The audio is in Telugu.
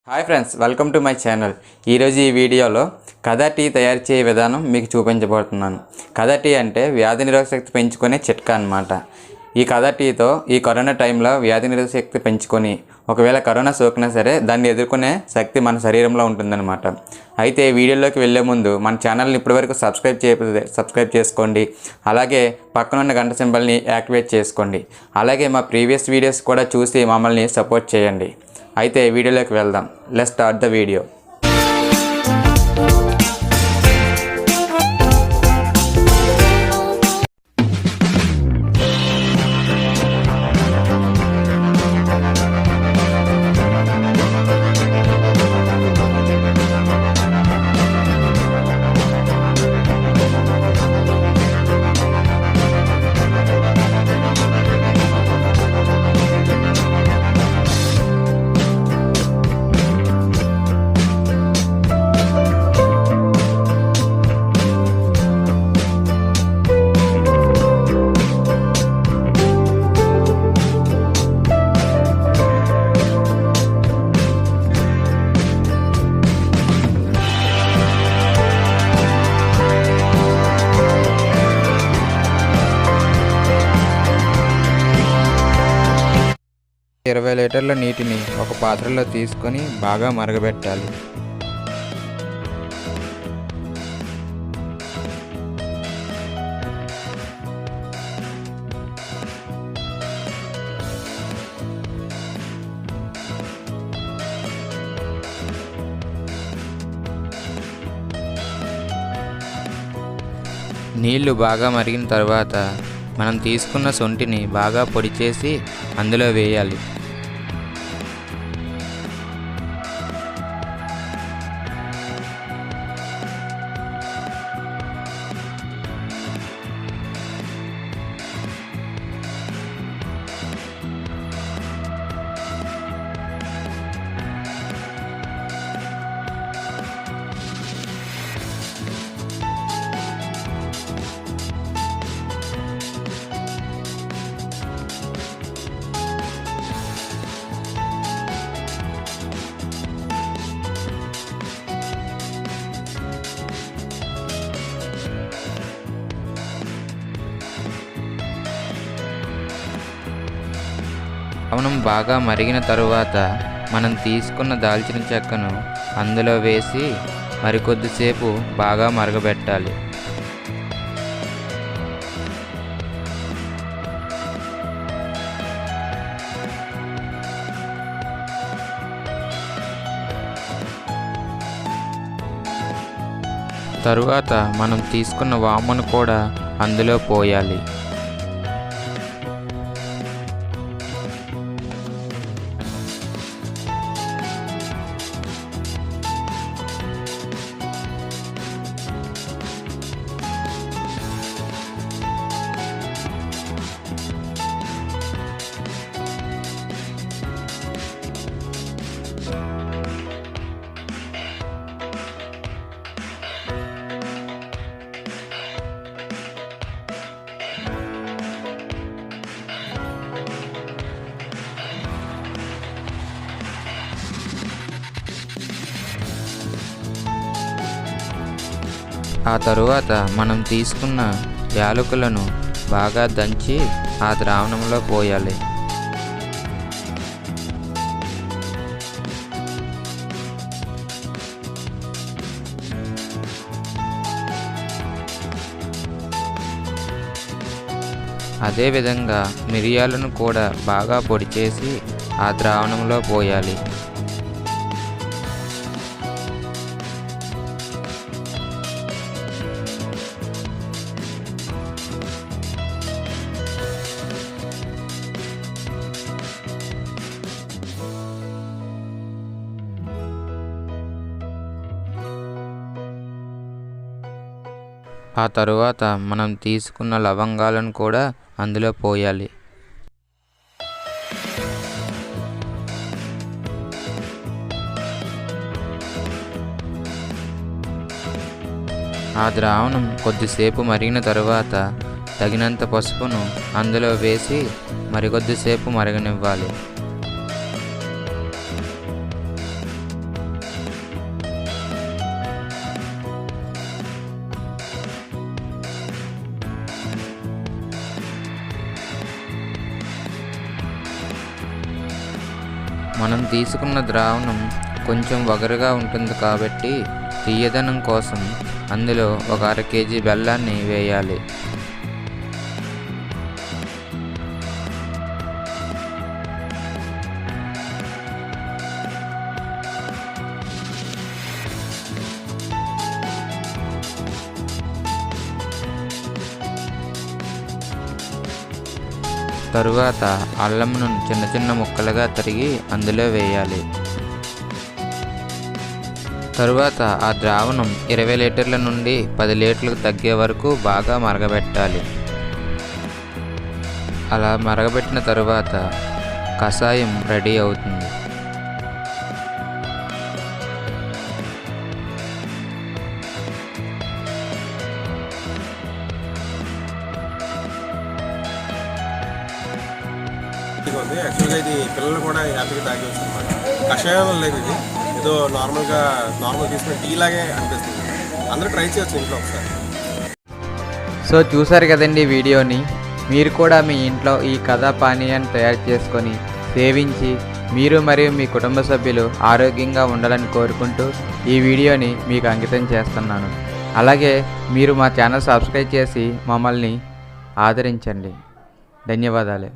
Hi friends, welcome to my channel. ఈరోజు ఈ వీడియోలో కథ టీ తయారు చేసే విధానం మీకు చూపించబోతున్నాను. కథ టీ అంటే వ్యాధి నిరోధక శక్తి పెంచుకునే చిట్కా అన్నమాట. ఈ కథ టీతో ఈ కరోనా టైంలో వ్యాధి నిరోధక శక్తి పెంచుకొని ఒకవేళ కరోనా సోకినా సరే దాన్ని ఎదుర్కొనే శక్తి మన శరీరంలో ఉంటుందన్నమాట. అయితే వీడియోలోకి వెళ్ళే ముందు మన ఛానల్ని ఇప్పటివరకు సబ్స్క్రైబ్ చేసుకోండి. అలాగే పక్కనున్న గంట సింబల్ని యాక్టివేట్ చేసుకోండి. అలాగే మా ప్రీవియస్ వీడియోస్ కూడా చూసి మమ్మల్ని సపోర్ట్ చేయండి. అయితే వీడియోలోకి వెళ్దాం. Let's start the video. ఇరవై లీటర్ల నీటిని ఒక పాత్రలో తీసుకొని బాగా మరగబెట్టాలి. నీళ్లు బాగా మరిగిన తర్వాత మనం తీసుకున్న శొంఠిని బాగా పొడి చేసి అందులో వేయాలి. ద్రావణం బాగా మరిగిన తరువాత మనం తీసుకున్న దాల్చిన చెక్కను అందులో వేసి మరికొద్దిసేపు బాగా మరగబెట్టాలి. తరువాత మనం తీసుకున్న వామును కూడా అందులో పోయాలి. ఆ తరువాత మనం తీసుకున్న యాలకులను బాగా దంచి ఆ ద్రావణంలో పోయాలి. అదేవిధంగా మిరియాలను కూడా బాగా పొడి చేసి ఆ ద్రావణంలో పోయాలి. ఆ తరువాత మనం తీసుకున్న లవంగాలను కూడా అందులో పోయాలి. ఆ ద్రావణం కొద్దిసేపు మరిగిన తరువాత తగినంత పసుపును అందులో వేసి మరికొద్దిసేపు మరగనివ్వాలి. మనం తీసుకున్న ద్రావణం కొంచెం వగరుగా ఉంటుంది కాబట్టి తీయదనం కోసం అందులో ఒక అర కేజీ బెల్లాన్ని వేయాలి. తరువాత అల్లంను చిన్న చిన్న ముక్కలుగా తరిగి అందులో వేయాలి. తరువాత ఆ ద్రావణం 20 లీటర్ల నుండి 10 లీటర్లకు తగ్గే వరకు బాగా మరగబెట్టాలి. అలా మరగబెట్టిన తరువాత కషాయం రెడీ అవుతుంది. యాక్చువల్గా ఇది పిల్లలు కూడా హ్యాపీగా తాగవచ్చు అనమాట. కషాయం లేదు, ఇది ఏదో నార్మల్ తీసుకున్న టీ లాగే అనిపిస్తుంది. అందరూ ట్రై చేయొచ్చు ఇంట్లో ఒకసారి. సో చూసారు కదండి వీడియోని. మీరు కూడా మీ ఇంట్లో ఈ కథా పానీయాన్ని తయారు చేసుకొని సేవించి మీరు మరియు మీ కుటుంబ సభ్యులు ఆరోగ్యంగా ఉండాలని కోరుకుంటూ ఈ వీడియోని మీకు అంకితం చేస్తున్నాను. అలాగే మీరు మా ఛానల్ సబ్స్క్రైబ్ చేసి మమ్మల్ని ఆదరించండి. ధన్యవాదాలు.